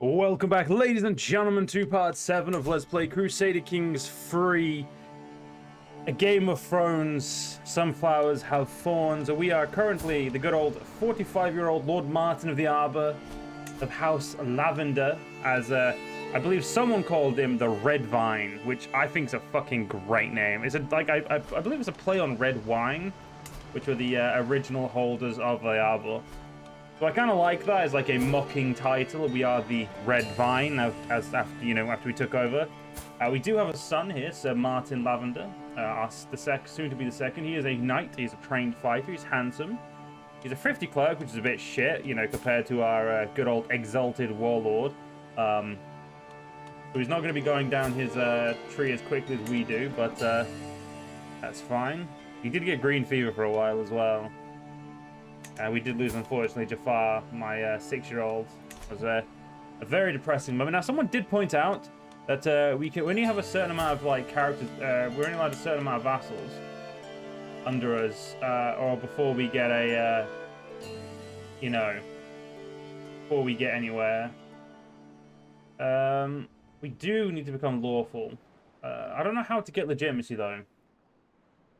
Welcome back, ladies and gentlemen, to part 7 of Let's Play Crusader Kings 3. A Game of Thrones, Sunflowers Have Thorns. We are currently the good old 45-year-old Lord Martyn of the Arbor of House Lavender, as I believe someone called him the Redwyne, which I think is a fucking great name. It's I believe it's a play on Redwyne, which were the original holders of the Arbor. So I kind of like that as like a mocking title. We are the Redwyne, after we took over. We do have a son here, Sir Martyn Lavender, soon to be the second. He is a knight. He's a trained fighter. He's handsome. He's a thrifty clerk, which is a bit shit, compared to our good old exalted warlord. So he's not going to be going down his tree as quickly as we do, but that's fine. He did get green fever for a while as well. We did lose, unfortunately, Jafar, my 6-year-old. It was a very depressing moment. Now, someone did point out that we can only have a certain amount of characters. We're only allowed a certain amount of vassals under us, or before we get a, before we get anywhere. We do need to become lawful. I don't know how to get legitimacy though.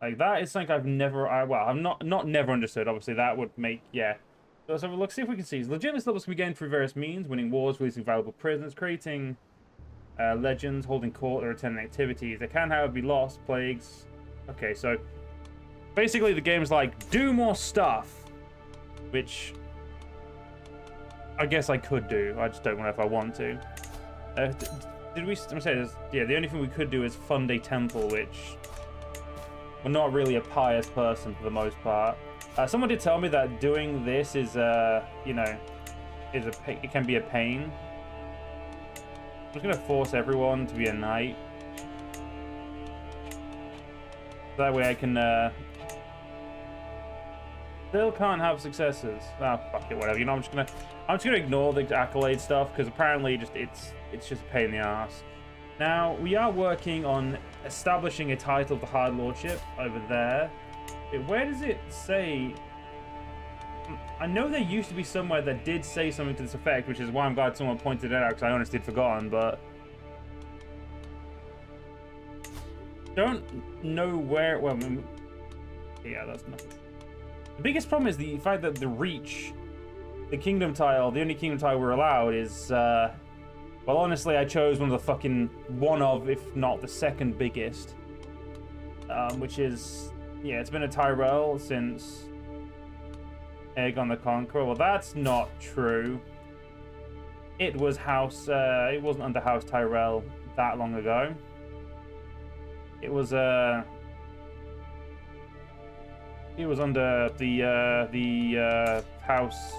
Like, that is something I've never, I've not never understood. Obviously, that would make, yeah. So let's have a look, see if we can see. Legitimacy levels can be gained through various means: winning wars, releasing valuable prisoners, creating legends, holding court, or attending activities. They can, however, be lost, plagues. Okay, so basically the game's like, do more stuff, which I guess I could do. I just don't know if I want to. Did we say this? Yeah, the only thing we could do is fund a temple, which... we're not really a pious person for the most part. Someone did tell me that doing this is, it can be a pain. I'm just gonna force everyone to be a knight. That way I can, still can't have successes. Ah, fuck it, whatever. I'm just gonna ignore the accolade stuff because apparently it's just a pain in the ass. Now, we are working on establishing a title of the Hard Lordship over there. Where does it say? I know there used to be somewhere that did say something to this effect, which is why I'm glad someone pointed it out, because I honestly had forgotten, but... don't know where... well, yeah, that's nothing. The biggest problem is the fact that the Reach, the kingdom tile, the only kingdom tile we're allowed is... well, honestly, I chose one of, if not the second biggest. Which is, yeah, it's been a Tyrell since Aegon the Conqueror. Well, that's not true. It was it wasn't under House Tyrell that long ago. It was under the House...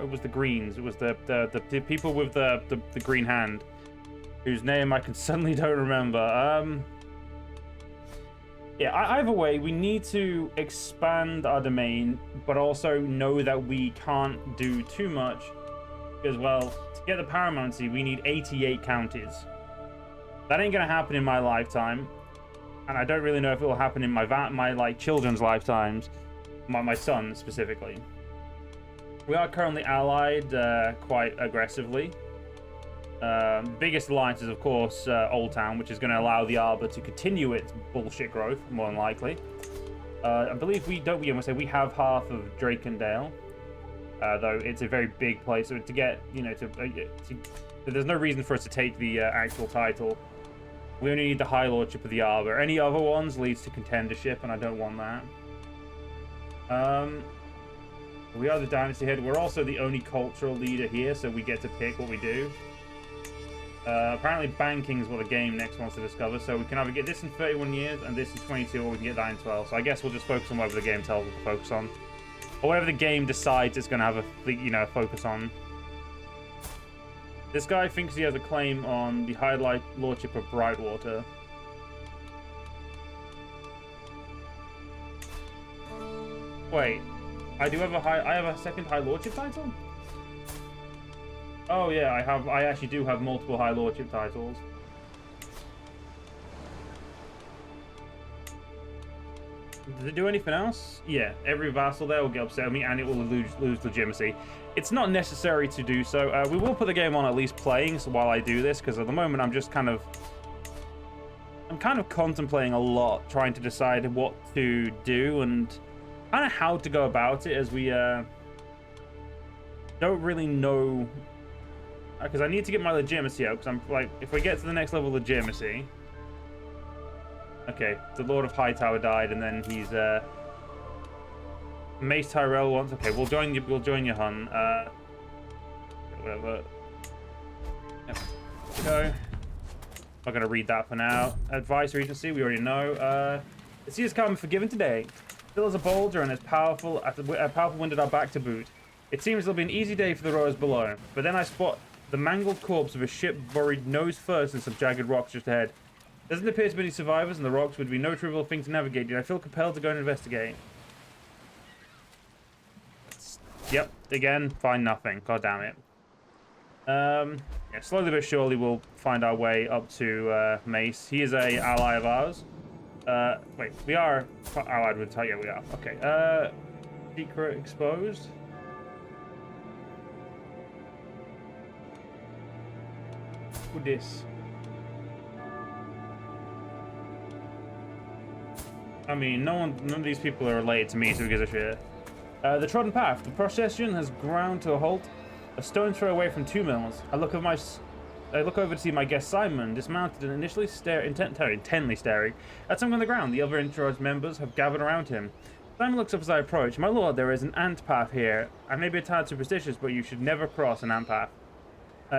it was the Greens. It was the people with the green hand, whose name I can suddenly don't remember. Yeah, either way, we need to expand our domain, but also know that we can't do too much, because, well, to get the paramountcy, we need 88 counties. That ain't gonna happen in my lifetime, and I don't really know if it will happen in my children's lifetimes, my son specifically. We are currently allied quite aggressively. Biggest alliance is, of course, Old Town, which is going to allow the Arbor to continue its bullshit growth, more than likely. I believe we have half of Drakendale, though it's a very big place. So to get, there's no reason for us to take the actual title. We only need the High Lordship of the Arbor. Any other ones leads to contendership, and I don't want that. We are the dynasty head. We're also the only cultural leader here, so we get to pick what we do. Apparently banking is what the game next wants to discover, so we can either get this in 31 years and this in 22, or we can get that in 12. So I guess we'll just focus on whatever the game tells us to focus on. Or whatever the game decides it's going to have a focus on. This guy thinks he has a claim on the High Lordship of Brightwater. Wait. I have a second High Lordship title? Oh yeah, I actually do have multiple High Lordship titles. Does it do anything else? Yeah, every vassal there will get upset with me and it will lose legitimacy. it's not necessary to do so. We will put the game on at least playing so while I do this, because at the moment I'm kind of contemplating a lot, trying to decide what to do and kind of how to go about it, as we don't really know, because I need to get my legitimacy out, because I'm like, if we get to the next level of legitimacy, okay, the Lord of Hightower died, and then he's Mace Tyrell wants, okay, we'll join your hun. Whatever. Yep. Go. Not gonna read that for now. Advice Regency, we already know. The sea is calm and forgiven today. Still as a boulder and as powerful wind at our back to boot. It seems it'll be an easy day for the rowers below. But then I spot the mangled corpse of a ship buried nose first in some jagged rocks just ahead. Doesn't appear to be any survivors, and the rocks would be no trivial thing to navigate, yet I feel compelled to go and investigate. Yep, again, find nothing. God damn it. Yeah, slowly but surely we'll find our way up to Mace. He is a ally of ours. Wait, we are allied with... Yeah, we are. Okay. Secret exposed. What's this? I mean, none of these people are related to me, so who gives a shit? The trodden path. The procession has ground to a halt. A stone's throw away from 2 mills. I look over to see my guest Simon, dismounted and initially intently staring at something on the ground. The other entourage members have gathered around him. Simon looks up as I approach. My lord, there is an ant path here. I may be a tad superstitious, but you should never cross an ant path.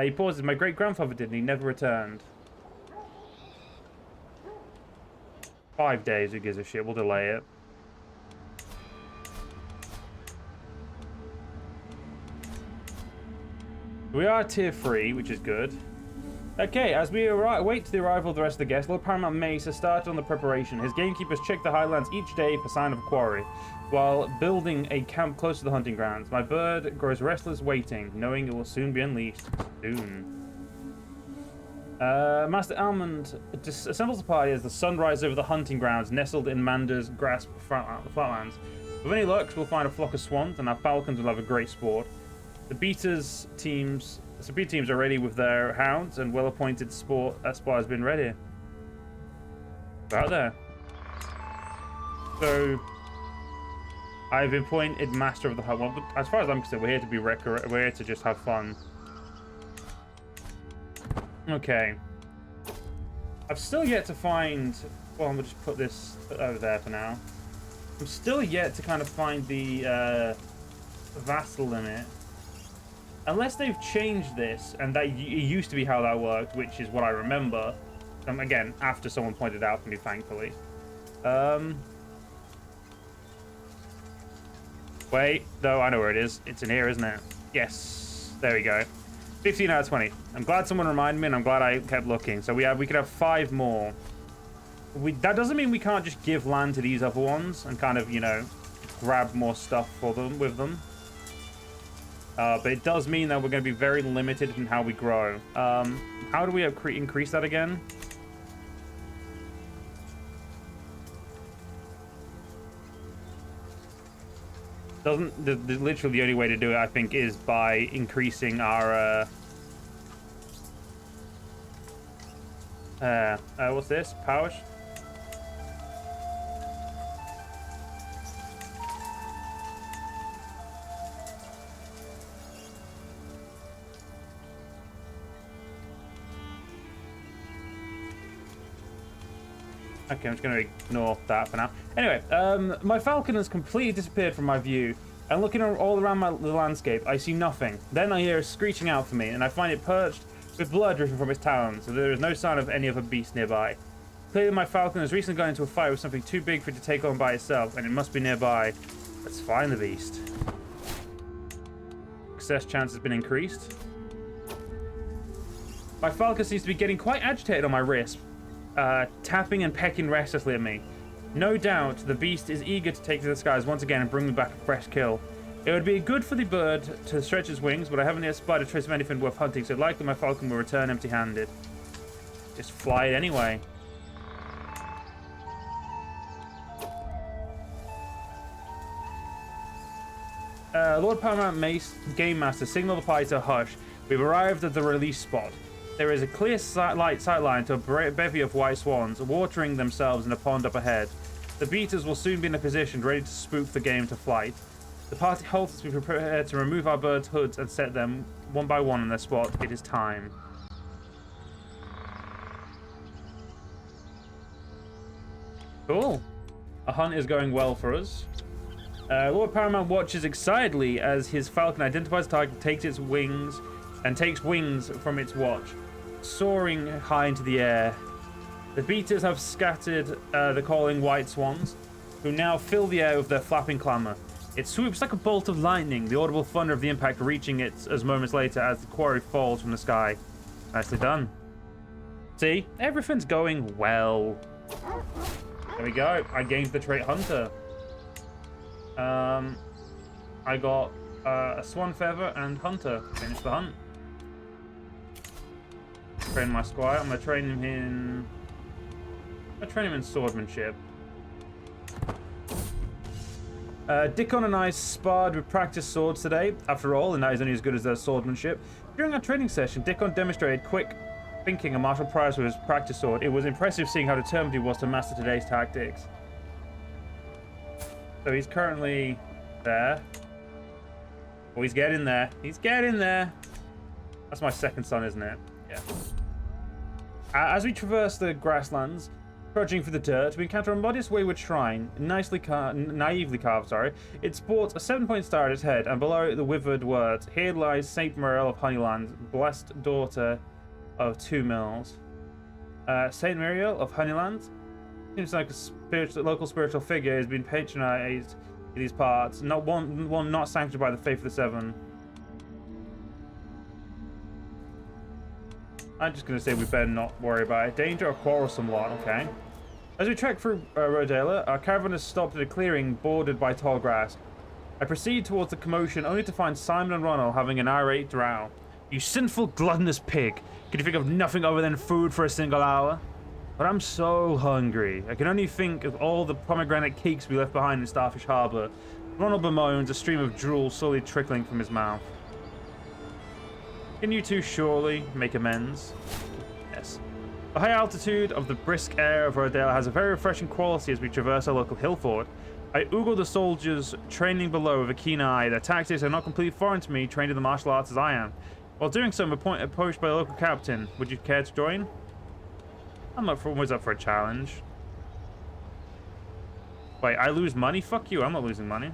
He pauses. My great-grandfather did, and he never returned. 5 days, who gives a shit? We'll delay it. We are tier 3, which is good. Okay, as we wait the arrival of the rest of the guests, Lord Paramount Mace has started on the preparation. His gamekeepers check the highlands each day for sign of a quarry, while building a camp close to the hunting grounds. My bird grows restless waiting, knowing it will soon be unleashed. Soon. Master Almond assembles the party as the sun rises over the hunting grounds nestled in Mander's grasp flatlands. With any luck, we'll find a flock of swans, and our falcons will have a great sport. The speed teams are ready with their hounds, and well-appointed sport has been ready. We're out there. So, I've been appointed master of the hunt. Well, as far as I'm concerned, we're here to be we're here to just have fun. Okay. I've still yet to find. Well, I'm gonna just put this over there for now. I'm still yet to kind of find the vassal limit. Unless they've changed this, and that it used to be how that worked, which is what I remember. Again, after someone pointed out to me, thankfully. Wait, no, I know where it is. It's in here, isn't it? Yes, there we go. 15 out of 20. I'm glad someone reminded me, and I'm glad I kept looking. So we could have 5 more. That doesn't mean we can't just give land to these other ones and kind of, you know, grab more stuff for them with them. But it does mean that we're going to be very limited in how we grow. How do we increase that again? Literally the only way to do it, I think, is by increasing our... what's this? Powers? Okay, I'm just going to ignore that for now. Anyway, my falcon has completely disappeared from my view, and looking all around the landscape, I see nothing. Then I hear it screeching out for me, and I find it perched with blood dripping from its talons, so there is no sign of any other beast nearby. Clearly, my falcon has recently gone into a fight with something too big for it to take on by itself, and it must be nearby. Let's find the beast. Success chance has been increased. My falcon seems to be getting quite agitated on my wrist. Tapping and pecking restlessly at me. No doubt the beast is eager to take to the skies once again and bring me back a fresh kill. It would be good for the bird to stretch its wings, but I haven't yet spied a trace of anything worth hunting, so likely my falcon will return empty-handed. Just fly it anyway. Lord Paramount Mace, Game Master, signal the party to hush. We've arrived at the release spot. There is a clear sightline to a bevy of white swans, watering themselves in a pond up ahead. The beaters will soon be in a position ready to spook the game to flight. The party halts as we prepare to remove our birds' hoods and set them one by one in their spot. It is time. Cool. A hunt is going well for us. Lord Paramount watches excitedly as his falcon identifies the target, takes wings from its watch, soaring high into the air. The beaters have scattered the calling white swans, who now fill the air with their flapping clamor. It swoops like a bolt of lightning, the audible thunder of the impact reaching it as moments later as the quarry falls from the sky. Nicely done. See, everything's going well. There we go. I gained the trait Hunter. I got a Swan Feather and Hunter. Finish the hunt. Train my squire. I'm gonna train him in. Swordsmanship. Dickon and I sparred with practice swords today. After all, and that is only as good as their swordsmanship. During our training session, Dickon demonstrated quick thinking and martial prowess with his practice sword. It was impressive seeing how determined he was to master today's tactics. So he's currently there. Oh, he's getting there. He's getting there. That's my second son, isn't it? Yeah. As we traverse the grasslands, trudging through the dirt, we encounter a modest wayward shrine, naively carved, sorry. It sports a 7-point star at its head, and below the withered words, "Here lies Saint Muriel of Honeyland, blessed daughter of 2 mills." Saint Muriel of Honeyland? Seems like a local spiritual figure has been patronized in these parts. Not one not sanctioned by the faith of the Seven. I'm just gonna say we better not worry about it. Danger or quarrelsome lot, okay. As we trek through Rodela, our caravan has stopped at a clearing bordered by tall grass. I proceed towards the commotion only to find Simon and Ronald having an irate drow. "You sinful, gluttonous pig! Could you think of nothing other than food for a single hour? But I'm so hungry. I can only think of all the pomegranate cakes we left behind in Starfish Harbor." Ronald bemoans, a stream of drool slowly trickling from his mouth. "Can you two surely make amends?" Yes. The high altitude of the brisk air of Rodale has a very refreshing quality as we traverse our local hill fort. I oogle the soldiers training below with a keen eye. Their tactics are not completely foreign to me, trained in the martial arts as I am. While doing so, I'm approached by a local captain. Would you care to join? I'm always up for a challenge. Wait, I lose money? Fuck you, I'm not losing money.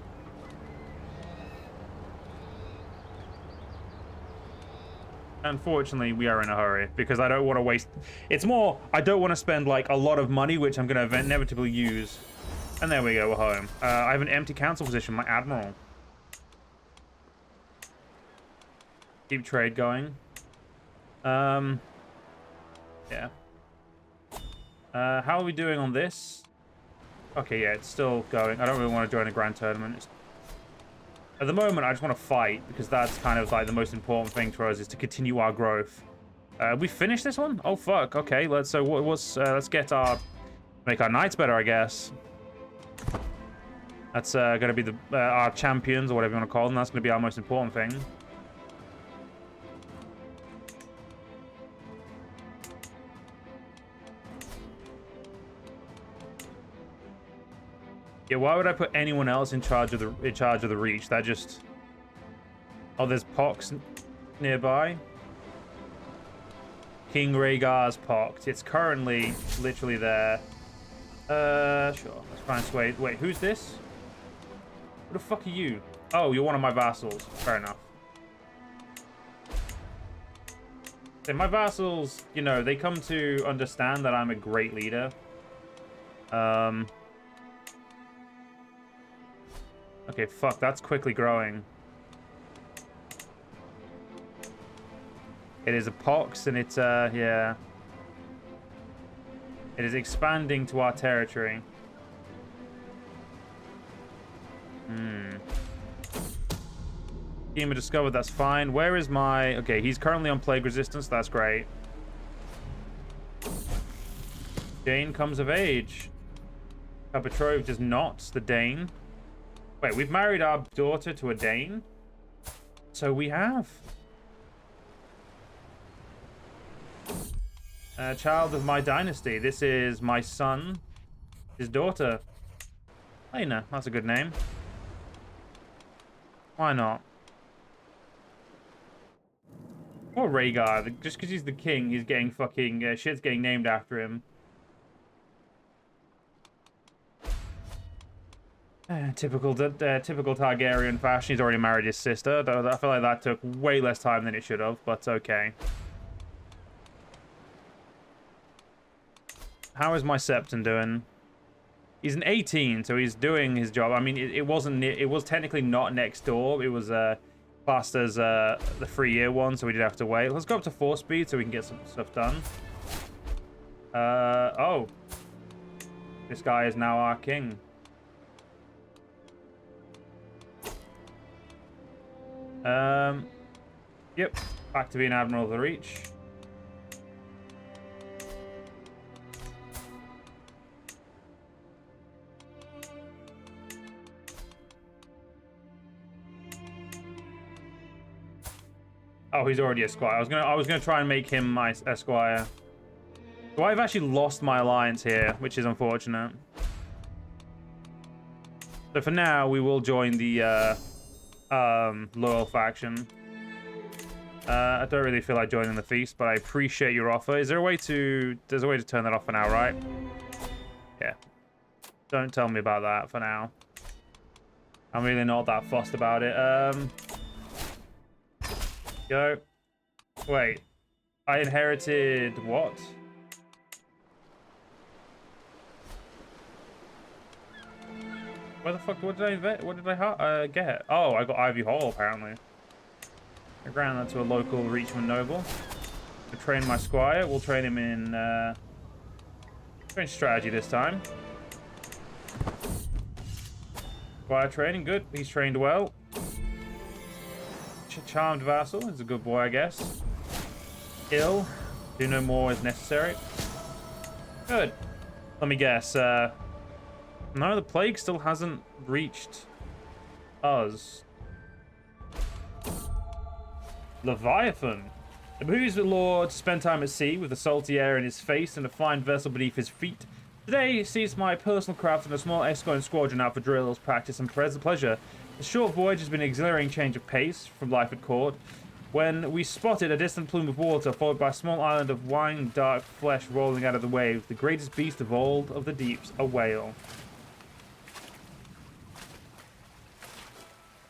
Unfortunately, we are in a hurry because I don't want to waste... It's more, I don't want to spend like a lot of money, which I'm going to inevitably use. And there we go, we're home. I have an empty council position, my admiral. Keep trade going. Yeah. How are we doing on this? Okay, yeah, it's still going. I don't really want to join a grand tournament. At the moment, I just want to fight because that's kind of like the most important thing for us is to continue our growth. We finished this one? Oh fuck. Okay, let's get make our knights better, I guess. That's gonna be the our champions or whatever you want to call them. That's gonna be our most important thing. Yeah, why would I put anyone else in charge of the reach? That just... Oh, there's Pox nearby. King Rhaegar's Pox. It's currently literally there. Sure. Let's try and sway. Wait, who's this? Who the fuck are you? Oh, you're one of my vassals. Fair enough. So my vassals, you know, they come to understand that I'm a great leader. Okay, fuck, that's quickly growing. It is a pox, and it's, yeah. It is expanding to our territory. Schema discovered, that's fine. Where is my... Okay, he's currently on plague resistance, that's great. Dane comes of age. Our betrothed is not the Dane. Wait, we've married our daughter to a Dane? So we have. Child of my dynasty. This is my son, his daughter. Lena, that's a good name. Why not? Poor Rhaegar, just because he's the king, he's getting fucking... shit's getting named after him. Typical Targaryen fashion. He's already married his sister. I feel like that took way less time than it should have, but okay. How is my Septon doing? He's an 18, so he's doing his job. I mean, it was technically not next door. It was classed as the 3-year one, so we did have to wait. Let's go up to 4 speed so we can get some stuff done. Oh. This guy is now our king. Yep. Back to being Admiral of the Reach. Oh, he's already a squire. I was gonna try and make him my esquire. So I've actually lost my alliance here, which is unfortunate. So for now, we will join the loyal faction. I don't really feel like joining the feast, but I appreciate your offer. Is there a way to... There's a way to turn that off for now, right? Yeah. Don't tell me about that for now. I'm really not that fussed about it. Go. Wait. I inherited what? Where the fuck? What did I get? Oh, I got Ivy Hall apparently. I granted that to a local Reachman noble. To train my squire, we'll train him in train strategy this time. Squire training, good. He's trained well. Charmed vassal is a good boy, I guess. Ill. Do no more is necessary. Good. Let me guess. No, the plague still hasn't reached us. Leviathan. It behooves the Lord to spend time at sea with the salty air in his face and a fine vessel beneath his feet. Today sees my personal craft and a small escort and squadron out for drills, practice, and pleasure. The short voyage has been an exhilarating change of pace from life at court, when we spotted a distant plume of water, followed by a small island of wine dark flesh rolling out of the waves, the greatest beast of all of the deeps, a whale.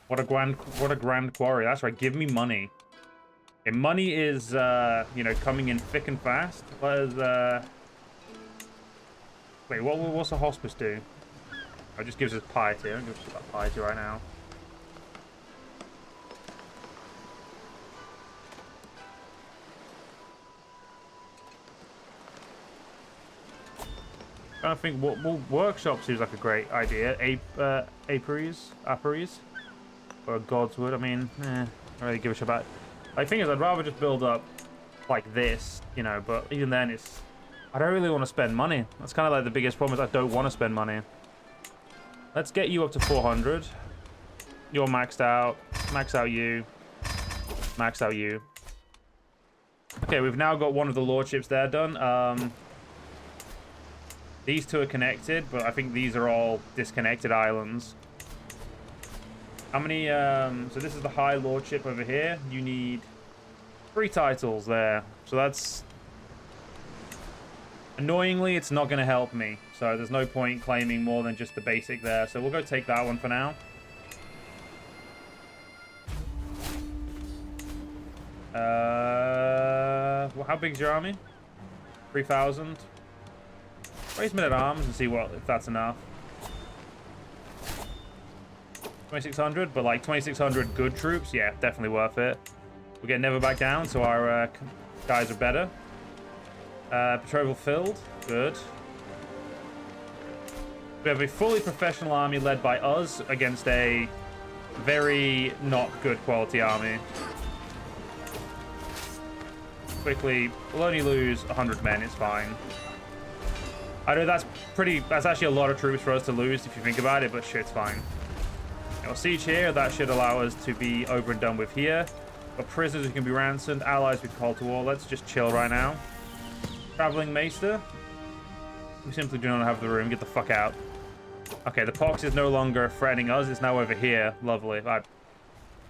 What a grand quarry. That's right, give me money. Okay, money is, you know, coming in thick and fast. Wait, what's the hospice do? Oh, it just gives us piety. I'm going to give us piety right now. I don't think workshop seems like a great idea. Apiaries, or Godswood. I mean, I don't really give a shit about it. The thing is, I'd rather just build up like this, you know. But even then, I don't really want to spend money. That's kind of like the biggest problem, is I don't want to spend money. Let's get you up to 400. You're maxed out. Max out you. Max out you. Okay, we've now got one of the lordships there done. These two are connected, but I think these are all disconnected islands. How many, so this is the High Lordship over here. You need 3 titles there. So that's... Annoyingly, it's not going to help me. So there's no point claiming more than just the basic there. So we'll go take that one for now. Well, how big's your army? 3,000. Raise men at arms and see if that's enough. 2,600, but like 2,600 good troops, yeah, definitely worth it. We get never back down, so our guys are better. Betrothal filled, good. We have a fully professional army led by us against a very not good quality army. Quickly, we'll only lose 100 men, it's fine. I know that's actually a lot of troops for us to lose if you think about it, but shit's fine. Got siege here. That should allow us to be over and done with here. Got prisoners who can be ransomed. Allies we can call to war. Let's just chill right now. Traveling Maester. We simply do not have the room. Get the fuck out. Okay, the pox is no longer threatening us. It's now over here. Lovely.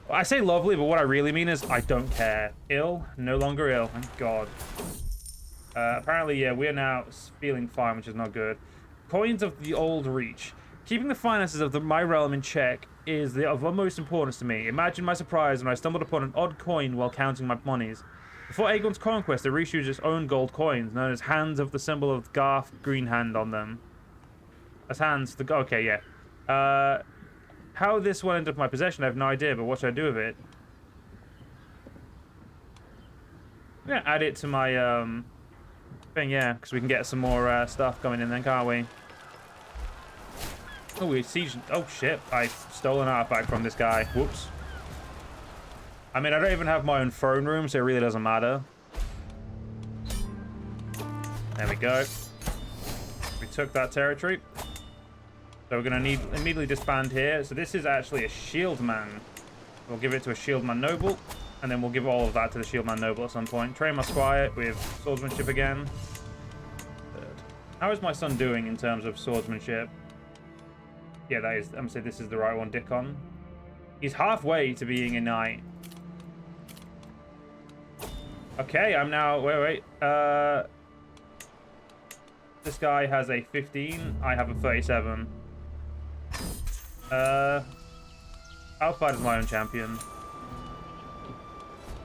I say lovely, but what I really mean is I don't care. Ill? No longer ill. Thank God. Apparently, yeah, we are now feeling fine, which is not good. Coins of the old reach. Keeping the finances of my realm in check is of utmost importance to me. Imagine my surprise when I stumbled upon an odd coin while counting my monies. Before Aegon's conquest, the Reach used its own gold coins, known as hands of the symbol of Garth Green Hand on them. That's hands. Okay, yeah. How this one ended up in my possession, I have no idea, but what should I do with it? I'm gonna add it to my thing, yeah, because we can get some more stuff coming in then, can't we? Oh, we siege. Oh shit! I've stolen an artifact from this guy. Whoops. I mean, I don't even have my own throne room, so it really doesn't matter. There we go. We took that territory. So we're going to need immediately disband here. So this is actually a shieldman. We'll give it to a shieldman noble. And then we'll give all of that to the shieldman noble at some point. Train my squire with swordsmanship again. How is my son doing in terms of swordsmanship? Yeah, that is. I'm going to say this is the right one, Dickon. He's halfway to being a knight. Okay, I'm now... Wait. This guy has a 15. I have a 37. I'll fight as my own champion.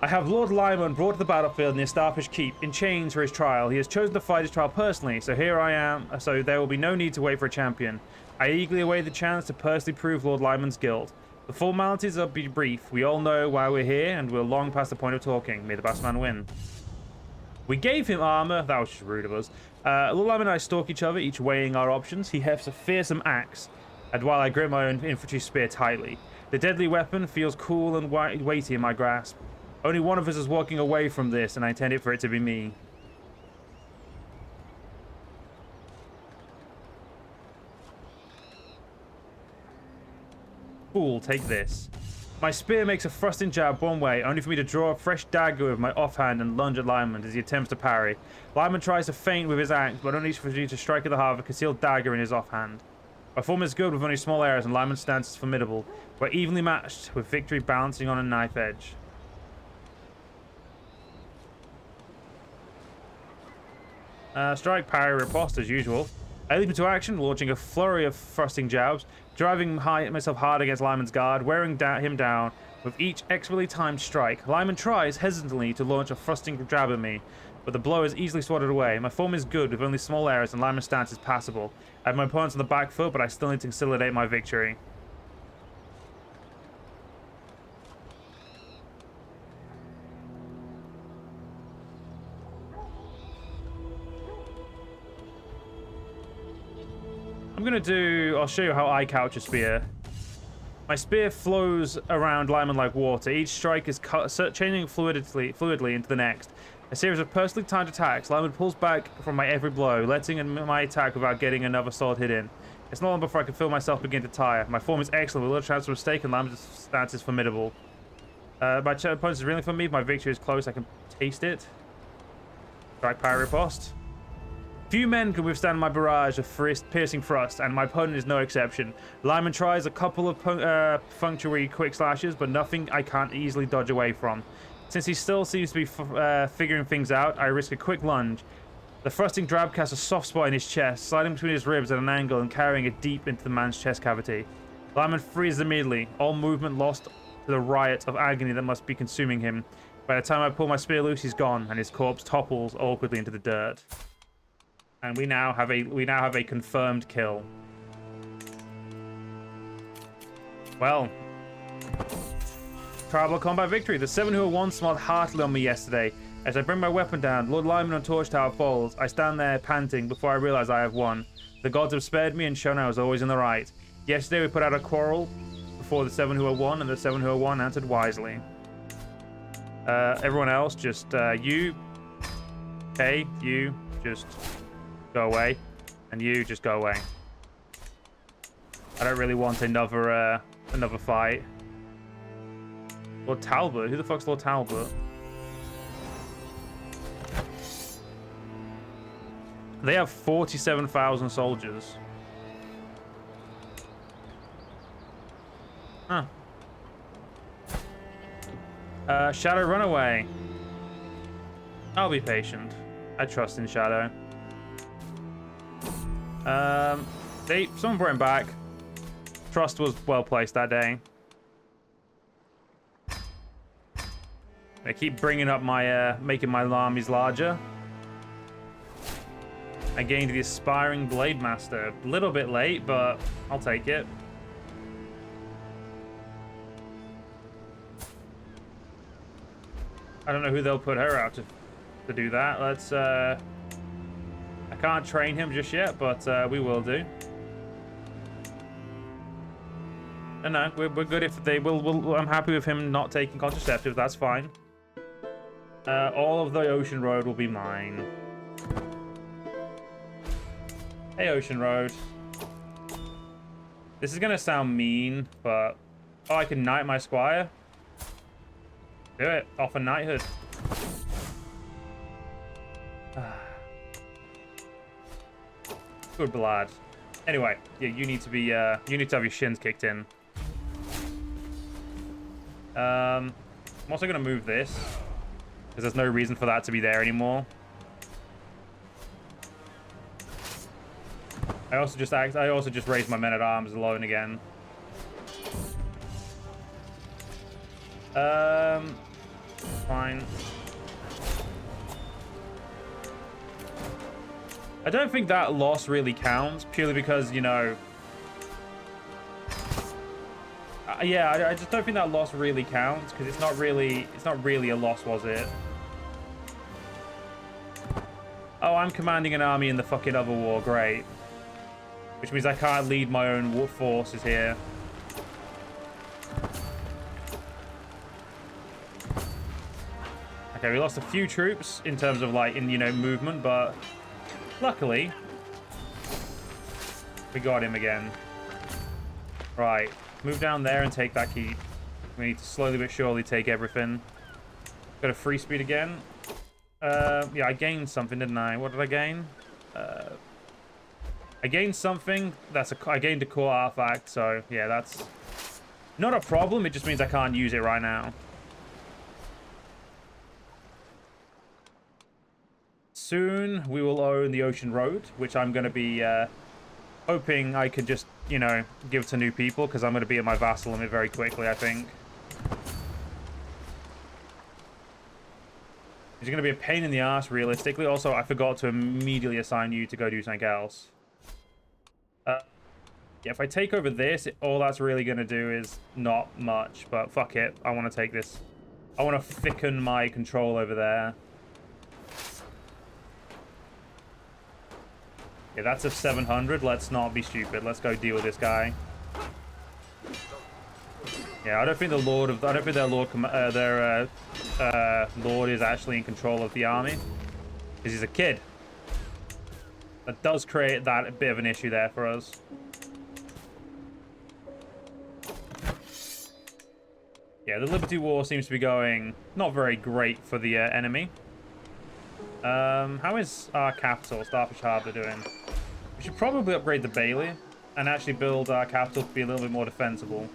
I have Lord Lyman brought to the battlefield near Starfish Keep in chains for his trial. He has chosen to fight his trial personally, so here I am. So there will be no need to wait for a champion. I eagerly await the chance to personally prove Lord Lyman's guilt. The formalities will be brief. We all know why we're here, and we're long past the point of talking. May the best man win. We gave him armor. That was just rude of us. Lord Lyman and I stalk each other, each weighing our options. He hefts a fearsome axe, and while I grip my own infantry spear tightly, the deadly weapon feels cool and weighty in my grasp. Only one of us is walking away from this, and I intend it for it to be me. Fool, take this. My spear makes a thrusting jab one way, only for me to draw a fresh dagger with my offhand and lunge at Lyman as he attempts to parry. Lyman tries to feint with his axe, but only for me to strike at the heart of a concealed dagger in his offhand. My form is good with only small errors, and Lyman's stance is formidable. We're evenly matched, with victory balancing on a knife edge. Strike, parry, riposte as usual. I leap into action, launching a flurry of thrusting jabs, driving myself hard against Lyman's guard, wearing him down with each expertly timed strike. Lyman tries hesitantly to launch a thrusting jab at me, but the blow is easily swatted away. My form is good with only small errors, and Lyman's stance is passable. I have my opponents on the back foot, but I still need to consolidate my victory. I'll show you how I couch a spear. My spear flows around Lyman like water. Each strike is changing fluidly into the next. A series of perfectly timed attacks. Lyman pulls back from my every blow, letting in my attack without getting another sword hit in. It's not long before I can feel myself begin to tire. My form is excellent with little chance of mistake, and Lyman's stance is formidable. My opponent is reeling from me. My victory is close. I can taste it. Strike, parry, riposte. Few men can withstand my barrage of piercing thrust, and my opponent is no exception. Lyman tries a couple of punctuary quick slashes, but nothing I can't easily dodge away from. Since he still seems to be figuring things out, I risk a quick lunge. The thrusting jab casts a soft spot in his chest, sliding between his ribs at an angle and carrying it deep into the man's chest cavity. Lyman freezes immediately, all movement lost to the riot of agony that must be consuming him. By the time I pull my spear loose, he's gone, and his corpse topples awkwardly into the dirt. And we now have a confirmed kill. Well, tribal combat victory. The 7 who won smiled heartily on me yesterday. As I bring my weapon down, Lord Lyman on Torch Tower falls. I stand there panting before I realize I have won. The gods have spared me and shown I was always in the right. Yesterday we put out a quarrel before the 7 who won, and the 7 who won answered wisely. Everyone else, just you. Okay, you just go away, and you just go away. I don't really want another another fight. Lord Talbot? Who the fuck's Lord Talbot? They have 47,000 soldiers. Huh. Shadow Runaway. I'll be patient. I trust in Shadow. Someone brought him back. Trust was well placed that day. I keep bringing up my, making my armies larger. I gained the Aspiring Blade Master. A little bit late, but I'll take it. I don't know who they'll put her out to do that. Let's, I can't train him just yet, but we will do. No, we're good if they will. I'm happy with him not taking contraceptives. That's fine. All of the Ocean Road will be mine. Hey, Ocean Road. This is gonna sound mean, but oh, I can knight my squire. Do it. Offer knighthood. Good lad. Anyway, yeah, you need to be. You need to have your shins kicked in. I'm also gonna move this because there's no reason for that to be there anymore. I also just raised my men at arms alone again. Fine. I don't think that loss really counts, purely because, you know... yeah, I just don't think that loss really counts, because it's not really a loss, was it? Oh, I'm commanding an army in the fucking other war, great. Which means I can't lead my own forces here. Okay, we lost a few troops in terms of, like, you know, movement, but luckily, we got him again. Right, move down there and take that keep. We need to slowly but surely take everything. Got a free speed again. Yeah, I gained something, didn't I? What did I gain? I gained something. I gained a core artifact, so yeah, that's not a problem. It just means I can't use it right now. Soon we will own the Ocean Road, which I'm going to be hoping I could just, you know, give to new people, because I'm going to be at my vassal limit very quickly, I think. It's going to be a pain in the ass, realistically. Also, I forgot to immediately assign you to go do something else. Yeah, if I take over this, all that's really going to do is not much, but fuck it. I want to take this. I want to thicken my control over there. Yeah, that's a 700. Let's not be stupid. Let's go deal with this guy. Yeah, I don't think the Lord of... I don't think their Lord is actually in control of the army. Because he's a kid. That does create that a bit of an issue there for us. Yeah, the Liberty War seems to be going not very great for the enemy. How is our capital, Starfish Harbor, doing? We should probably upgrade the Bailey and actually build our capital to be a little bit more defensible.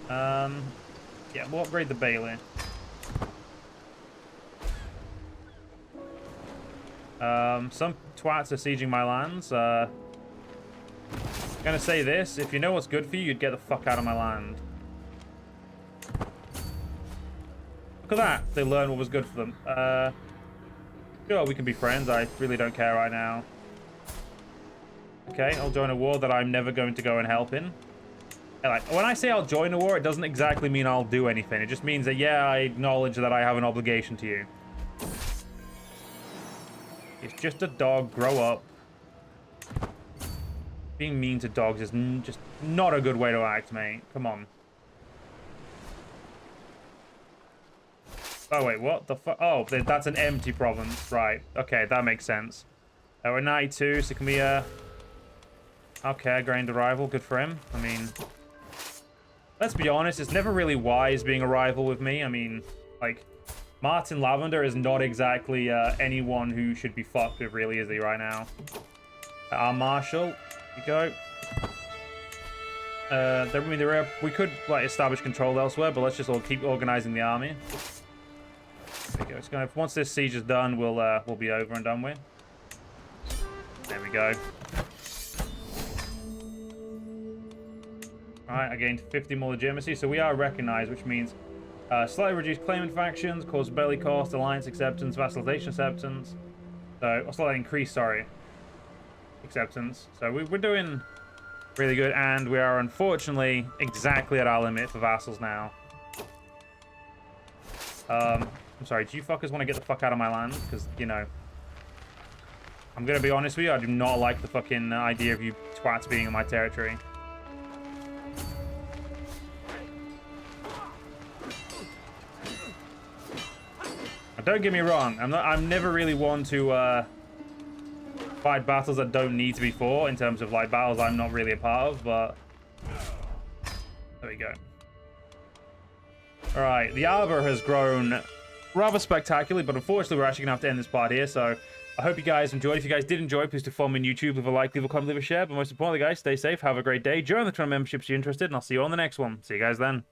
Yeah, we'll upgrade the Bailey. Some twats are sieging my lands. I'm gonna say this: if you know what's good for you, you'd get the fuck out of my land. Look at that. They learned what was good for them. Sure, we can be friends. I really don't care right now. Okay, I'll join a war that I'm never going to go and help in. Yeah, like, when I say I'll join a war, it doesn't exactly mean I'll do anything. It just means that, yeah, I acknowledge that I have an obligation to you. It's just a dog. Grow up. Being mean to dogs is just not a good way to act, mate. Come on. Oh, wait, what the fuck? Oh, that's an empty province. Right. Okay, that makes sense. We're 92, so can we, okay, I gained a rival. Good for him. I mean, let's be honest, it's never really wise being a rival with me. I mean, like, Martyn Lavender is not exactly anyone who should be fucked with, really, is he, right now? Our Marshal, here we go. We could, like, establish control elsewhere, but let's just all keep organizing the army. There we go. It's gonna, once this siege is done, we'll be over and done with. There we go. Alright, I gained 50 more legitimacy, so we are recognized, which means slightly reduced claimant factions, cause belly cost, alliance acceptance, vassalization acceptance. So, or slightly increased, sorry, acceptance. So we're doing really good, and we are unfortunately exactly at our limit for vassals now. I'm sorry, do you fuckers want to get the fuck out of my land? Because, you know, I'm going to be honest with you, I do not like the fucking idea of you twats being in my territory. Now, don't get me wrong, I'm never really one to fight battles that don't need to be fought, in terms of, like, battles I'm not really a part of, but there we go. Alright, the Arbor has grown rather spectacularly, but unfortunately we're actually going to have to end this part here, so I hope you guys enjoyed. If you guys did enjoy, please do follow me on YouTube, leave a like, leave a comment, leave a share, but most importantly, guys, stay safe, have a great day, join the channel memberships if you're interested, and I'll see you on the next one. See you guys then.